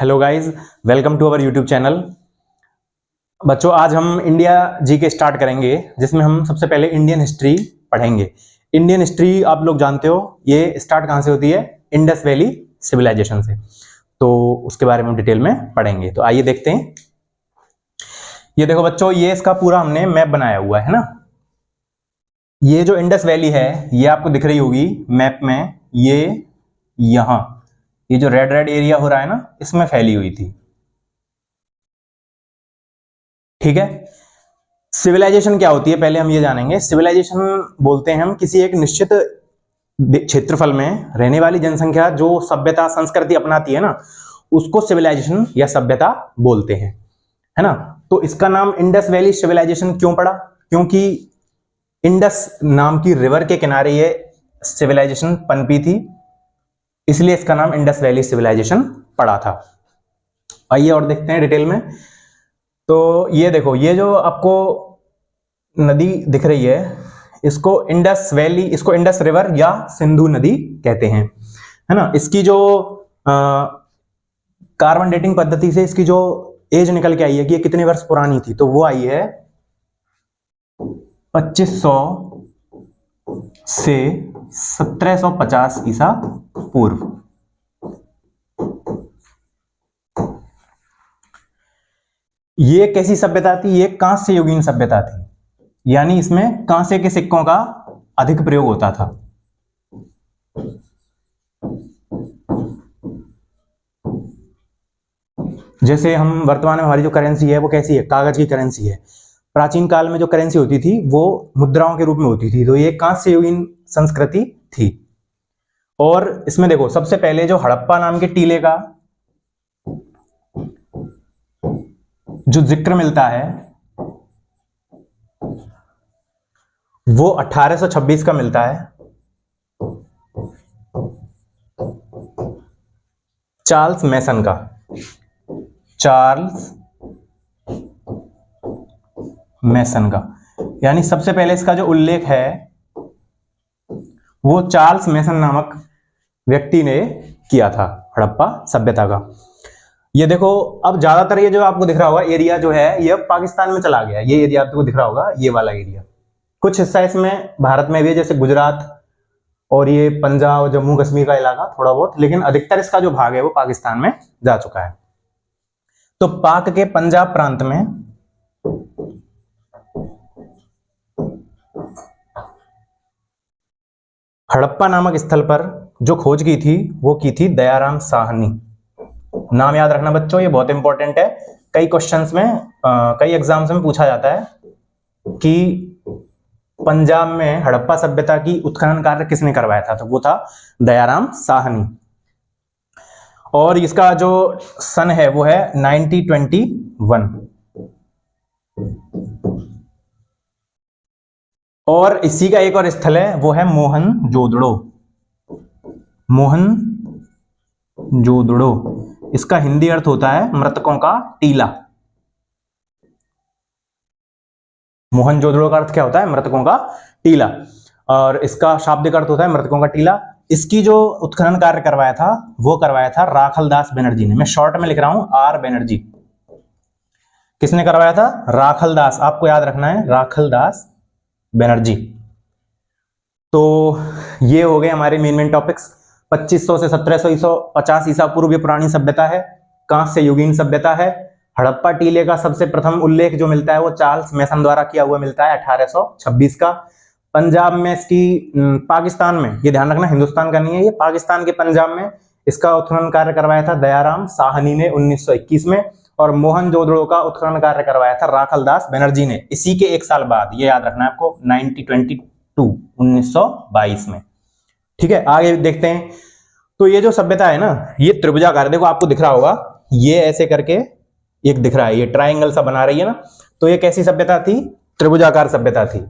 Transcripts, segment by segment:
Hello guys, welcome to our YouTube channel. बच्चों, आज हम इंडिया जी के स्टार्ट करेंगे, जिसमें हम सबसे पहले इंडियन हिस्ट्री पढ़ेंगे। इंडियन हिस्ट्री आप लोग जानते हो, ये स्टार्ट कहाँ से होती है? इंडस वैली सिविलाइजेशन से। तो उसके बारे में डिटेल में पढ़ेंगे। तो आइए देखते हैं। ये देखो बच्चों, ये इसका पूरा हमने मैप बनाया हुआ है ना। ये जो इंडस वैली है, ये आपको दिख रही होगी मैप में। ये यहाँ ये जो रेड रेड एरिया हो रहा है ना, इसमें फैली हुई थी। ठीक है। सिविलाइजेशन क्या होती है पहले हम ये जानेंगे। सिविलाइजेशन बोलते हैं हम किसी एक निश्चित क्षेत्रफल में रहने वाली जनसंख्या जो सभ्यता संस्कृति अपनाती है ना, उसको सिविलाइजेशन या सभ्यता बोलते हैं, है ना। तो इसका नाम इंडस वैली सिविलाइजेशन क्यों पड़ा? क्योंकि इंडस नाम की रिवर के किनारे ये सिविलाइजेशन पनपी थी, इसलिए इसका नाम इंडस वैली सिविलाइजेशन पड़ा था। आइए और देखते हैं डिटेल में। तो ये देखो, ये जो आपको नदी दिख रही है, इसको इंडस वैली, इसको इंडस रिवर या सिंधु नदी कहते हैं, है ना। इसकी जो कार्बन डेटिंग पद्धति से इसकी जो एज निकल के आई है कि ये कितने वर्ष पुरानी थी, तो वो आई है 2500 से 1750 ईसा पूर्व। ये कैसी सभ्यता थी? ये कांस्य युगीन सभ्यता थी, यानी इसमें कांसे के सिक्कों का अधिक प्रयोग होता था। जैसे हम वर्तमान में हमारी जो करेंसी है वो कैसी है? कागज की करेंसी है। प्राचीन काल में जो करेंसी होती थी वो मुद्राओं के रूप में होती थी, तो ये कांस्य युगीन संस्कृति थी। और इसमें देखो, सबसे पहले जो हड़प्पा नाम के टीले का जो जिक्र मिलता है वो 1826 का मिलता है। चार्ल्स मैसन का, चार्ल्स मैसन का, यानी सबसे पहले इसका जो उल्लेख है वो चार्ल्स मैसन नामक व्यक्ति ने किया था हड़प्पा सभ्यता का। ये देखो, अब ज्यादातर ये जो आपको दिख रहा होगा एरिया जो है, ये अब पाकिस्तान में चला गया। ये एरिया आपको दिख रहा होगा, ये वाला एरिया। कुछ हिस्सा इसमें भारत में भी है, जैसे गुजरात और ये पंजाब जम्मू कश्मीर का इलाका थोड़ा बहुत, लेकिन अधिकतर इसका जो भाग है वो पाकिस्तान में जा चुका है। तो पाक के पंजाब प्रांत में हड़प्पा नामक स्थल पर जो खोज की थी वो की थी दयाराम साहनी। नाम याद रखना बच्चों, ये बहुत इंपॉर्टेंट है। कई क्वेश्चंस में कई एग्जाम्स में पूछा जाता है कि पंजाब में हड़प्पा सभ्यता की उत्खनन कार्य किसने करवाया था, तो वो था दयाराम साहनी। और इसका जो सन है वो है 1921। और इसी का एक और स्थल है, वो है मोहनजोदड़ो। मोहनजोदड़ो, इसका हिंदी अर्थ होता है मृतकों का टीला। मोहनजोदड़ो का अर्थ क्या होता है? मृतकों का टीला। और इसका शाब्दिक अर्थ होता है मृतकों का टीला। इसकी जो उत्खनन कार्य करवाया था वो करवाया था राखलदास बनर्जी ने। मैं शॉर्ट में लिख रहा हूं, आर बनर्जी। किसने करवाया था? राखलदास, आपको याद रखना है, राखलदास बनर्जी। तो ये हो गए हमारे मेन टॉपिक्स। 2500 से 1750 ईसा पूर्व ये पुरानी सभ्यता है, कांस्य युगीन सभ्यता है। हड़प्पा टीले का सबसे प्रथम उल्लेख जो मिलता है वो चार्ल्स मैसन द्वारा किया हुआ मिलता है 1826 का। पंजाब में इसकी, पाकिस्तान में, ये ध्यान रखना हिंदुस्तान का नहीं है, ये पाकिस्तान के पंजाब में इसका उत्खनन कार्य करवाया था दयाराम साहनी ने 1921 में। और मोहनजोदड़ो का उत्खनन कार्य करवाया था राखलदास बनर्जी ने इसी के एक साल बाद, ये याद रखना है आपको, 1922 में। ठीक है, आगे देखते हैं। तो ये जो सभ्यता है ना, ये त्रिभुजाकार, देखो आपको दिख रहा होगा, ये ऐसे करके एक दिख रहा है, ये ट्राइंगल सा बना रही है ना। तो ये कैसी सभ्यता थी? त्रिभुजाकार सभ्यता थी।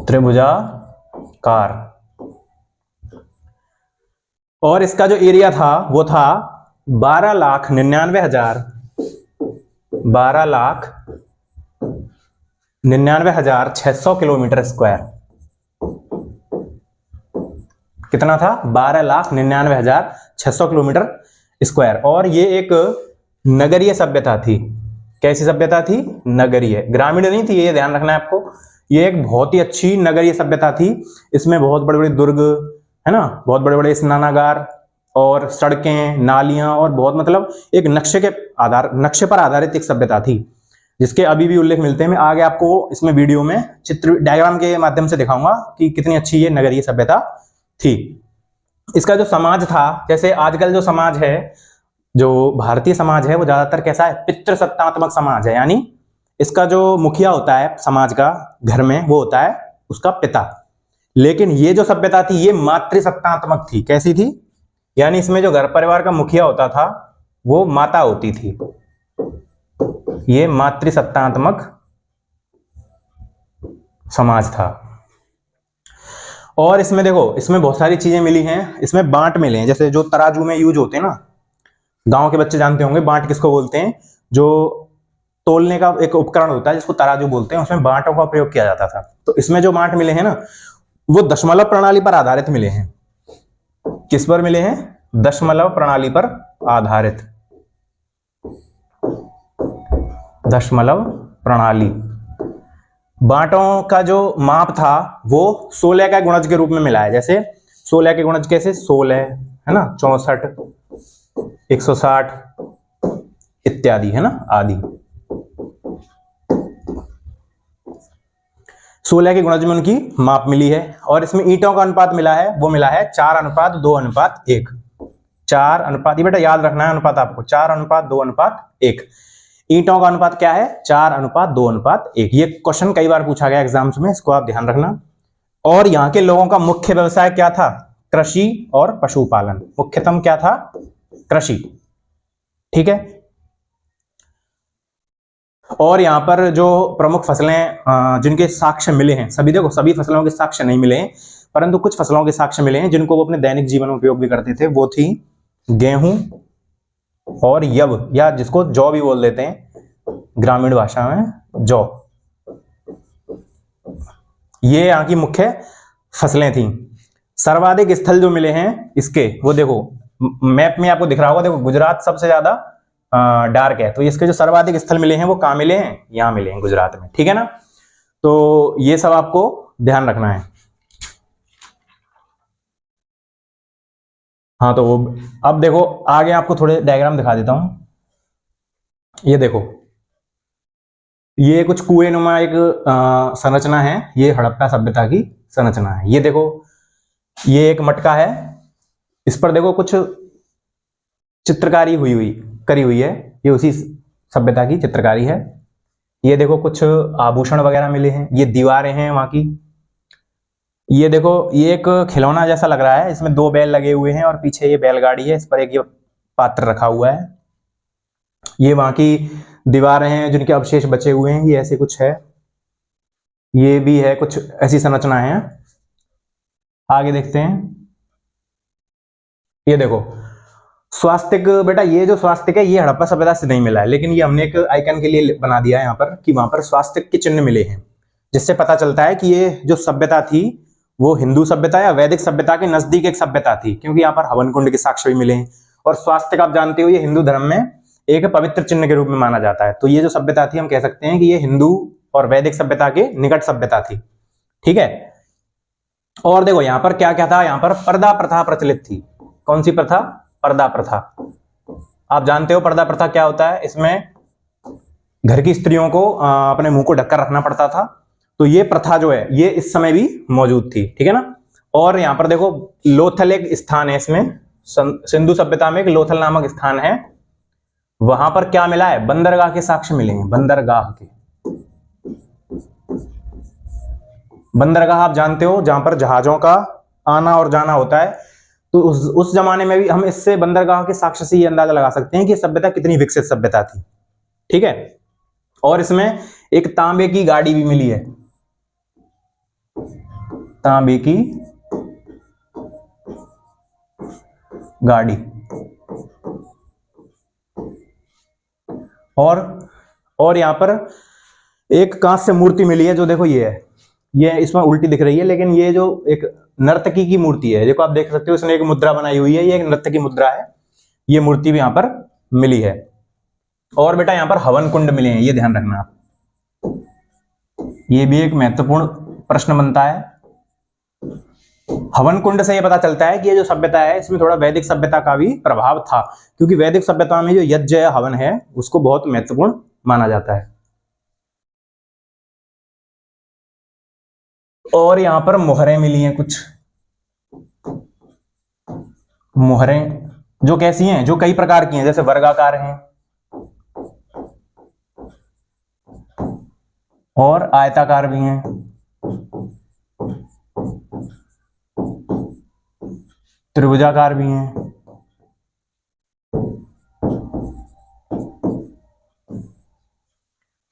त्रिभुजाकार। और इसका जो एरिया था वो था 12,99,600 किलोमीटर स्क्वायर। कितना था? 12,99,600 किलोमीटर स्क्वायर। और ये एक नगरीय सभ्यता थी। कैसी सभ्यता थी? नगरीय, ग्रामीण नहीं थी, ये ध्यान रखना है आपको। ये एक बहुत ही अच्छी नगरीय सभ्यता थी। इसमें बहुत बड़े बड़े दुर्ग है ना, बहुत बड़े बड़े स्नानागार और सड़कें, नालियां और बहुत मतलब एक नक्शे पर आधारित एक सभ्यता थी, जिसके अभी भी उल्लेख मिलते हैं। मैं आगे आपको इसमें वीडियो में चित्र डायग्राम के माध्यम से दिखाऊंगा कि कितनी अच्छी ये नगरीय सभ्यता थी। इसका जो समाज था, जैसे आजकल जो समाज है, जो भारतीय समाज है, वो ज्यादातर कैसा है? पितृसत्तात्मक समाज है। यानी इसका जो मुखिया होता है समाज का घर में, वो होता है उसका पिता। लेकिन ये जो सभ्यता थी ये मातृसत्तात्मक थी। कैसी थी? यानी इसमें जो घर परिवार का मुखिया होता था वो माता होती थी। ये मातृसत्तात्मक समाज था। और इसमें देखो, इसमें बहुत सारी चीजें मिली हैं। इसमें बांट मिले हैं, जैसे जो तराजू में यूज होते हैं ना, गांव के बच्चे जानते होंगे बांट किसको बोलते हैं। जो तोलने का एक उपकरण होता है जिसको तराजू बोलते हैं, उसमें बांटों का प्रयोग किया जाता था। तो इसमें जो बांट मिले हैं ना, वो दशमलव प्रणाली पर आधारित मिले हैं। किस पर मिले हैं? दशमलव प्रणाली पर आधारित। दशमलव प्रणाली। बांटों का जो माप था वो 16 का गुणज के रूप में मिला है। जैसे 16 के गुणज कैसे? 16 है ना, 64, 160 इत्यादि है ना, आदि। 16 के गुणज में उनकी माप मिली है। और इसमें ईंटों का अनुपात मिला है, वो मिला है 4:2:1। 4 अनुपात, ये बेटा याद रखना है अनुपात आपको, 4:2:1। ईंटों का अनुपात क्या है? 4:2:1। ये क्वेश्चन कई बार पूछा गया एग्जाम्स में, इसको आप ध्यान रखना। और यहाँ के लोगों का मुख्य व्यवसाय क्या था? कृषि और पशुपालन। मुख्यतम क्या था? कृषि। ठीक है। और यहाँ पर जो प्रमुख फसलें जिनके साक्ष्य मिले हैं, सभी देखो, सभी फसलों के साक्ष्य नहीं मिले हैं, परंतु कुछ फसलों के साक्ष्य मिले हैं जिनको वो अपने दैनिक जीवन में उपयोग भी करते थे। वो थी गेहूं और यव, या जिसको जौ भी बोल देते हैं ग्रामीण भाषा में, जौ। ये यहाँ की मुख्य फसलें थी। सर्वाधिक स्थल जो मिले हैं इसके, वो देखो मैप में आपको दिख रहा होगा, देखो गुजरात सबसे ज्यादा डार्क है, तो इसके जो सर्वाधिक स्थल मिले हैं वो कहाँ मिले हैं? यहाँ मिले हैं, गुजरात में। ठीक है ना। तो ये सब आपको ध्यान रखना है। हाँ, तो अब देखो आगे आपको थोड़े डायग्राम दिखा देता हूं। ये देखो, ये कुछ कुएं नुमा एक संरचना है। ये हड़प्पा सभ्यता की संरचना है। ये देखो, ये एक मटका है, इस पर देखो कुछ चित्रकारी करी हुई है। ये उसी सभ्यता की चित्रकारी है। ये देखो कुछ आभूषण वगैरह मिले हैं। ये दीवारें हैं वहां की। ये देखो, ये एक खिलौना जैसा लग रहा है, इसमें 2 बैल लगे हुए हैं और पीछे ये बैलगाड़ी है, इस पर एक ये पात्र रखा हुआ है। ये वहां की दीवारें हैं जिनके अवशेष बचे हुए हैं। ये ऐसे कुछ है, ये भी है, कुछ ऐसी संरचनाएं हैं। आगे देखते हैं। ये देखो स्वास्तिक, बेटा ये जो स्वास्तिक है ये हड़प्पा सभ्यता से नहीं मिला है, लेकिन ये हमने एक आइकन के लिए बना दिया है यहाँ पर कि वहां पर स्वास्तिक के चिन्ह मिले हैं, जिससे पता चलता है कि ये जो सभ्यता थी वो हिंदू सभ्यता या वैदिक सभ्यता के नजदीक एक सभ्यता थी, क्योंकि यहाँ पर हवन कुंड के साक्ष्य भी मिले हैं। और स्वास्तिक आप जानते हो ये हिंदू धर्म में एक पवित्र चिन्ह के रूप में माना जाता है। तो ये जो सभ्यता थी हम कह सकते हैं कि ये हिंदू और वैदिक सभ्यता के निकट सभ्यता थी। ठीक है। और देखो यहाँ पर क्या क्या था, यहाँ पर पर्दा प्रथा प्रचलित थी। कौन सी प्रथा? पर्दा प्रथा। आप जानते हो पर्दा प्रथा क्या होता है? इसमें घर की स्त्रियों को अपने मुंह को ढककर रखना पड़ता था। तो ये प्रथा जो है ये इस समय भी मौजूद थी। ठीक है ना। और यहाँ पर देखो लोथल एक स्थान है, इसमें सिंधु सभ्यता में एक लोथल नामक स्थान है। वहां पर क्या मिला है? बंदरगाह के साक्ष्य मिले हैं। बंदरगाह के, बंदरगाह आप जानते हो जहां पर जहाजों का आना और जाना होता है। तो उस जमाने में भी हम इससे बंदरगाह के साक्ष्य से ये अंदाजा लगा सकते हैं कि सभ्यता कितनी विकसित सभ्यता थी। ठीक है। और इसमें एक तांबे की गाड़ी भी मिली है, तांबे की गाड़ी। और यहां पर एक कांस्य मूर्ति मिली है, जो देखो ये है, ये इसमें उल्टी दिख रही है, लेकिन ये जो एक नर्तकी की मूर्ति है। देखो आप देख सकते हो इसने एक मुद्रा बनाई हुई है, ये एक नृत्य की मुद्रा है। ये मूर्ति भी यहाँ पर मिली है। और बेटा यहाँ पर हवन कुंड मिले हैं, ये ध्यान रखना आप, ये भी एक महत्वपूर्ण प्रश्न बनता है। हवन कुंड से ये पता चलता है कि ये जो सभ्यता है इसमें थोड़ा वैदिक सभ्यता का भी प्रभाव था, क्योंकि वैदिक सभ्यता में जो यज्ञ या हवन है उसको बहुत महत्वपूर्ण माना जाता है। और यहां पर मोहरें मिली हैं कुछ, मोहरें जो कैसी हैं, जो कई प्रकार की हैं, जैसे वर्गाकार हैं और आयताकार भी हैं, त्रिभुजाकार भी हैं।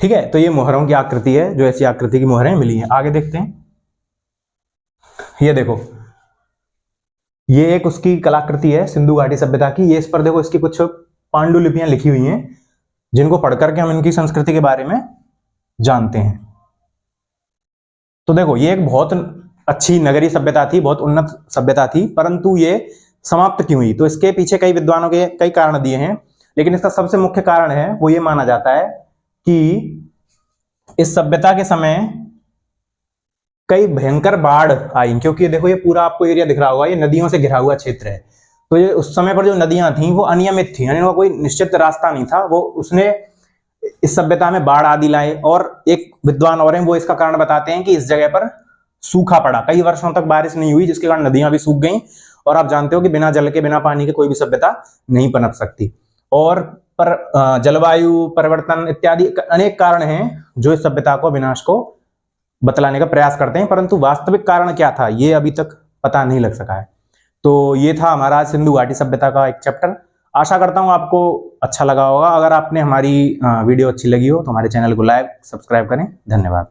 ठीक है, तो ये मोहरों की आकृति है, जो ऐसी आकृति की मोहरें मिली हैं। आगे देखते हैं, ये देखो, ये एक उसकी कलाकृति है सिंधु घाटी सभ्यता की। ये इस पर देखो इसकी कुछ पांडुलिपियां लिखी हुई हैं, जिनको पढ़कर के हम इनकी संस्कृति के बारे में जानते हैं। तो देखो ये एक बहुत अच्छी नगरीय सभ्यता थी, बहुत उन्नत सभ्यता थी, परंतु ये समाप्त क्यों हुई? तो इसके पीछे कई विद्वानों के कई कारण दिए हैं, लेकिन इसका सबसे मुख्य कारण है वो ये माना जाता है कि इस सभ्यता के समय कई भयंकर बाढ़ आई, क्योंकि देखो ये पूरा आपको एरिया दिख रहा होगा, ये नदियों से घिरा हुआ क्षेत्र है। तो ये उस समय पर जो नदियां थी वो अनियमित थी, यानी उनका कोई निश्चित रास्ता नहीं था। वो उसने इस सभ्यता में बाढ़ आदि लाए। और एक विद्वान और हैं, वो इसका कारण बताते हैं कि इस जगह पर सूखा पड़ा, कई वर्षों तक बारिश नहीं हुई, जिसके कारण नदियां भी सूख गई। और आप जानते हो कि बिना जल के, बिना पानी के कोई भी सभ्यता नहीं पनप सकती। और पर जलवायु परिवर्तन इत्यादि अनेक कारण हैं जो इस सभ्यता को, विनाश को बतलाने का प्रयास करते हैं, परंतु वास्तविक कारण क्या था ये अभी तक पता नहीं लग सका है। तो ये था हमारा सिंधु घाटी सभ्यता का एक चैप्टर। आशा करता हूं आपको अच्छा लगा होगा। अगर आपने हमारी वीडियो अच्छी लगी हो तो हमारे चैनल को लाइक, सब्सक्राइब करें। धन्यवाद।